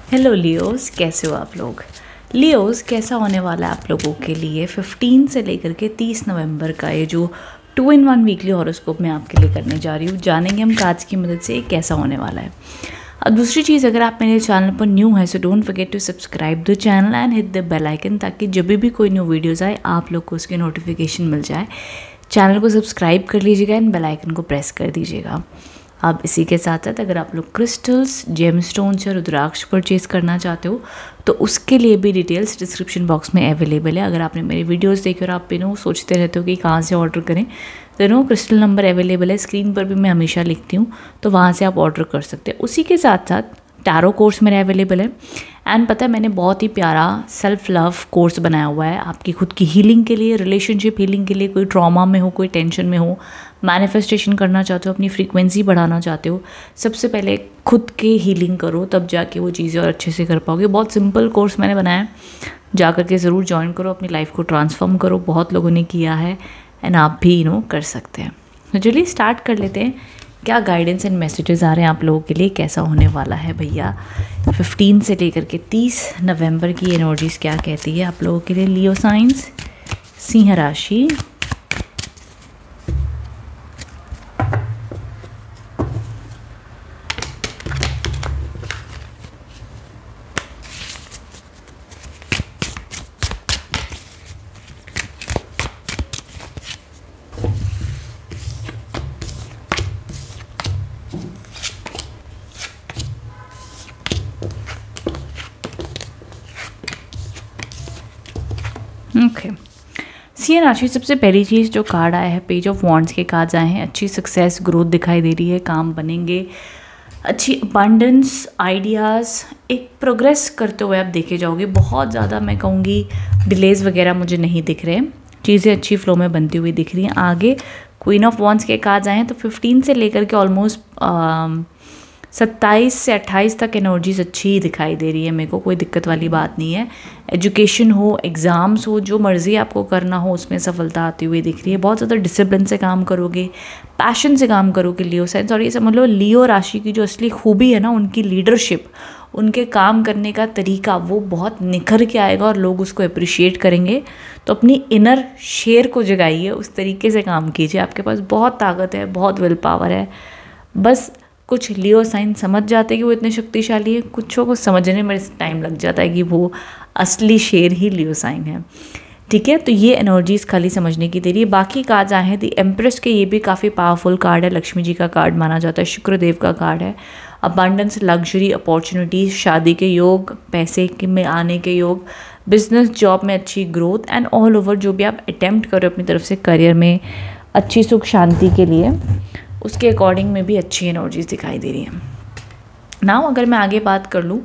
Hello Leos, कैसे हो आप लोग। लियोस, कैसा होने वाला है आप लोगों के लिए 15 से लेकर के 30 नवंबर का ये जो 2-in-1 वीकली हॉरोस्कोप मैं आपके लिए करने जा रही हूँ। जानेंगे हम कार्ड्स की मदद से ये कैसा होने वाला है। अब दूसरी चीज़, अगर आप मेरे चैनल पर न्यू है so don't forget to subscribe the channel and hit the bell icon, ताकि जब भी कोई न्यू वीडियोज़ आए आप लोग को उसकी नोटिफिकेशन मिल जाए। चैनल को सब्सक्राइब कर लीजिएगा एंड बेल आइकन को प्रेस कर दीजिएगा। अब इसी के साथ साथ अगर आप लोग क्रिस्टल्स, जेमस्टोन्स या रुद्राक्ष परचेज करना चाहते हो तो उसके लिए भी डिटेल्स डिस्क्रिप्शन बॉक्स में अवेलेबल है। अगर आपने मेरे वीडियोस देखे और आप सोचते रहते हो कि कहाँ से ऑर्डर करें, तो क्रिस्टल नंबर अवेलेबल है, स्क्रीन पर भी मैं हमेशा लिखती हूँ, तो वहाँ से आप ऑर्डर कर सकते हैं। उसी के साथ साथ टैरो कोर्स मेरा अवेलेबल है एंड पता है मैंने बहुत ही प्यारा सेल्फ लव कोर्स बनाया हुआ है आपकी खुद की हीलिंग के लिए, रिलेशनशिप हीलिंग के लिए। कोई ट्रॉमा में हो, कोई टेंशन में हो, मैनिफेस्टेशन करना चाहते हो, अपनी फ्रीक्वेंसी बढ़ाना चाहते हो, सबसे पहले खुद के हीलिंग करो, तब जाके वो चीज़ें और अच्छे से कर पाओगे। बहुत सिंपल कोर्स मैंने बनाया है, जा करके ज़रूर ज्वाइन करो, अपनी लाइफ को ट्रांसफॉर्म करो। बहुत लोगों ने किया है एंड आप भी कर सकते हैं। तो चलिए स्टार्ट कर लेते हैं। क्या गाइडेंस एंड मैसेजेस आ रहे हैं आप लोगों के लिए, कैसा होने वाला है भैया 15 से लेकर के 30 नवंबर की एनर्जीज़ क्या कहती है आप लोगों के लिए। लियो साइंस, सिंह राशि, ओके। सिंह राशि, सबसे पहली चीज़ जो कार्ड आया है, पेज ऑफ वॉन्ड्स के कार्ड्स आए हैं। अच्छी सक्सेस, ग्रोथ दिखाई दे रही है, काम बनेंगे, अच्छी अबंडेंस, आइडियाज़, एक प्रोग्रेस करते हुए आप देखे जाओगे। बहुत ज़्यादा मैं कहूँगी डिलेज वगैरह मुझे नहीं दिख रहे, चीज़ें अच्छी फ्लो में बनती हुई दिख रही हैं। आगे क्वीन ऑफ वॉन्ड्स के कार्ड्स आए हैं, तो 15 से लेकर के ऑलमोस्ट 27 से 28 तक एनर्जीज अच्छी ही दिखाई दे रही है मेरे को, कोई दिक्कत वाली बात नहीं है। एजुकेशन हो, एग्ज़ाम्स हो, जो मर्ज़ी आपको करना हो उसमें सफलता आती हुई दिख रही है। बहुत ज़्यादा डिसिप्लिन से काम करोगे, पैशन से काम करोगे लियो साइंस। और ये समझ लो लियो राशि की जो असली खूबी है ना, उनकी लीडरशिप, उनके काम करने का तरीका, वो बहुत निखर के आएगा और लोग उसको अप्रिशिएट करेंगे। तो अपनी इनर शेर को जगाइए, उस तरीके से काम कीजिए। आपके पास बहुत ताकत है, बहुत विल पावर है। बस कुछ लियो साइन समझ जाते हैं कि वो इतने शक्तिशाली है, कुछों को समझने में टाइम लग जाता है कि वो असली शेर ही लियो साइन है। ठीक है, तो ये एनर्जीज खाली समझने की देरी है। बाकी कार्ड्स आए हैं द एम्प्रेस के, ये भी काफ़ी पावरफुल कार्ड है, लक्ष्मी जी का कार्ड माना जाता है, शुक्रदेव का कार्ड है। अबंडेंस, लग्जरी, अपॉर्चुनिटीज, शादी के योग, पैसे में आने के योग, बिजनेस जॉब में अच्छी ग्रोथ एंड ऑल ओवर जो भी आप अटेम्प्ट करो अपनी तरफ से करियर में अच्छी सुख शांति के लिए, उसके अकॉर्डिंग में भी अच्छी एनर्जीज दिखाई दे रही हैं। नाउ अगर मैं आगे बात कर लूँ,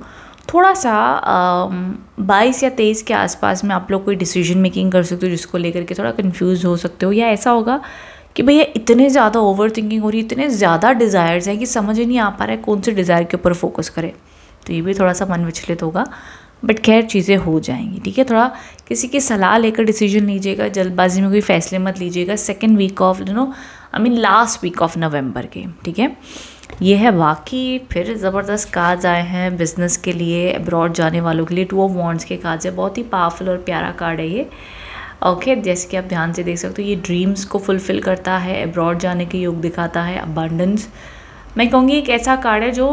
थोड़ा सा 22 या 23 के आसपास में आप लोग कोई डिसीजन मेकिंग कर सकते हो जिसको लेकर के थोड़ा कंफ्यूज हो सकते हो, या ऐसा होगा कि भैया इतने ज़्यादा ओवर थिंकिंग हो रही है, इतने ज़्यादा डिज़ायर्स हैं कि समझ ही नहीं आ पा रहा है कौन से डिज़ायर के ऊपर फोकस करें। तो ये भी थोड़ा सा मन विचलित होगा, बट खैर चीज़ें हो जाएंगी। ठीक है, थोड़ा किसी की सलाह लेकर डिसीजन लीजिएगा, जल्दबाजी में कोई फैसले मत लीजिएगा। Second week of last week of November के, ठीक है, ये है। बाकी फिर ज़बरदस्त कार्ड्स आए हैं बिजनेस के लिए, अब्रॉड जाने वालों के लिए। 2 ऑफ वॉन्ड्स के कार्ड्स है, बहुत ही पावरफुल और प्यारा कार्ड है ये। ओके, जैसे कि आप ध्यान से देख सकते हो, ये ड्रीम्स को फुलफिल करता है, अब्रॉड जाने के योग दिखाता है, अबंडेंस। मैं कहूँगी एक ऐसा कार्ड है जो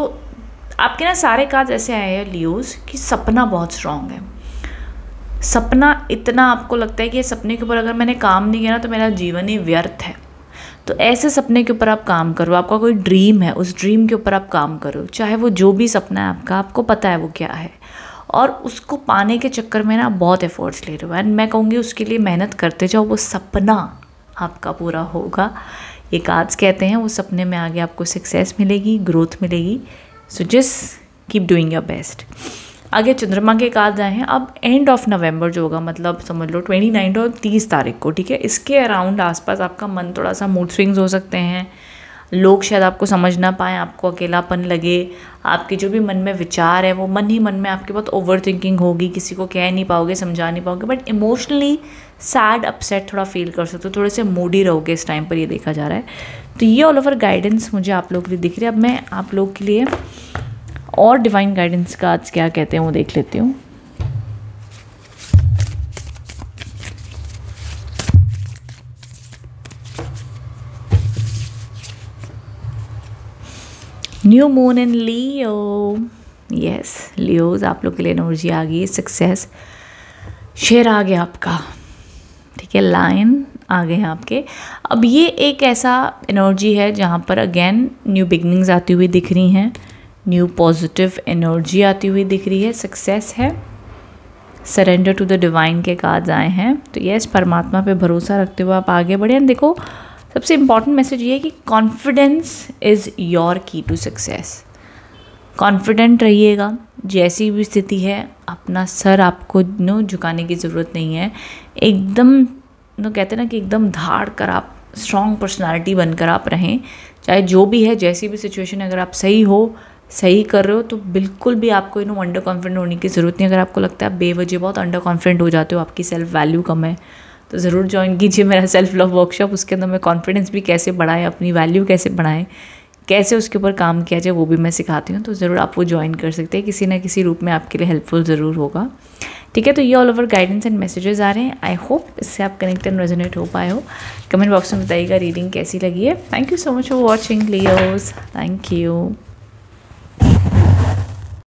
आपके ना सारे कार्ड ऐसे आए हैं लियोस कि सपना बहुत स्ट्रांग है। सपना इतना आपको लगता है कि ये सपने के ऊपर अगर मैंने काम नहीं किया ना तो मेरा जीवन ही व्यर्थ है। तो ऐसे सपने के ऊपर आप काम करो। आपका कोई ड्रीम है, उस ड्रीम के ऊपर आप काम करो, चाहे वो जो भी सपना है आपका, आपको पता है वो क्या है, और उसको पाने के चक्कर में ना बहुत एफर्ट्स ले रहे हो एंड मैं कहूँगी उसके लिए मेहनत करते जाओ, वो सपना आपका पूरा होगा। ये कार्ड्स कहते हैं वो सपने में आगे आपको सक्सेस मिलेगी, ग्रोथ मिलेगी। So just keep doing your best. आगे चंद्रमा के कार्ड्स आए हैं। अब एंड ऑफ नवंबर जो होगा, मतलब समझ लो 29 और 30 तारीख को, ठीक है, इसके अराउंड आसपास आपका मन थोड़ा सा मूड स्विंग्स हो सकते हैं। लोग शायद आपको समझ ना पाएँ, आपको अकेलापन लगे, आपके जो भी मन में विचार है वो मन ही मन में आपके बहुत ओवर थिंकिंग होगी, किसी को कह नहीं पाओगे, समझा नहीं पाओगे, बट इमोशनली सैड, अपसेट थोड़ा फील कर सकते हो, थोड़े से मूडी रहोगे इस टाइम पर, ये देखा जा रहा है। तो ये ऑल ओवर गाइडेंस मुझे आप लोगों के लिए दिख रही है। अब मैं आप लोग के लिए और डिवाइन गाइडेंस का आज क्या कहते हैं वो देख लेती हूँ। New moon in Leo, yes Leos, आप लोग के लिए एनर्जी आ गई, सक्सेस, शेर आ गया आपका, ठीक है, लाइन आ गए हैं आपके। अब ये एक ऐसा एनर्जी है जहाँ पर अगेन न्यू बिगनिंग्स आती हुई दिख रही हैं, न्यू पॉजिटिव एनर्जी आती हुई दिख रही है, सक्सेस है, सरेंडर टू द डिवाइन के कार्ड्स आए हैं। तो यस, परमात्मा पे भरोसा रखते हुए आप आगे बढ़े। देखो सबसे इम्पॉर्टेंट मैसेज ये है कि कॉन्फिडेंस इज़ योर की टू सक्सेस। कॉन्फिडेंट रहिएगा, जैसी भी स्थिति है अपना सर आपको झुकाने की ज़रूरत नहीं है। एकदम कहते हैं ना कि एकदम धाड़ कर आप स्ट्रॉन्ग पर्सनालिटी बनकर आप रहें, चाहे जो भी है, जैसी भी सिचुएशन है। अगर आप सही हो, सही कर रहे हो, तो बिल्कुल भी आपको अंडर कॉन्फिडेंट होने की ज़रूरत नहीं। अगर आपको लगता है आप बेवजह बहुत अंडर कॉन्फिडेंट हो जाते हो, आपकी सेल्फ वैल्यू कम है, तो ज़रूर ज्वाइन कीजिए मेरा सेल्फ लव वर्कशॉप। उसके अंदर मैं कॉन्फिडेंस भी कैसे बढ़ाएं, अपनी वैल्यू कैसे बढ़ाएं, कैसे उसके ऊपर काम किया जाए, वो भी मैं सिखाती हूँ। तो ज़रूर आप वो ज्वाइन कर सकते हैं, किसी ना किसी रूप में आपके लिए हेल्पफुल ज़रूर होगा, ठीक है। तो ये all over guidance and messages आ रहे हैं। आई होप इससे आप कनेक्ट एंड रेजोनेट हो पाए हो। कमेंट बॉक्स में बताइएगा रीडिंग कैसी लगी है। Thank you so much for watching Leos, thank you.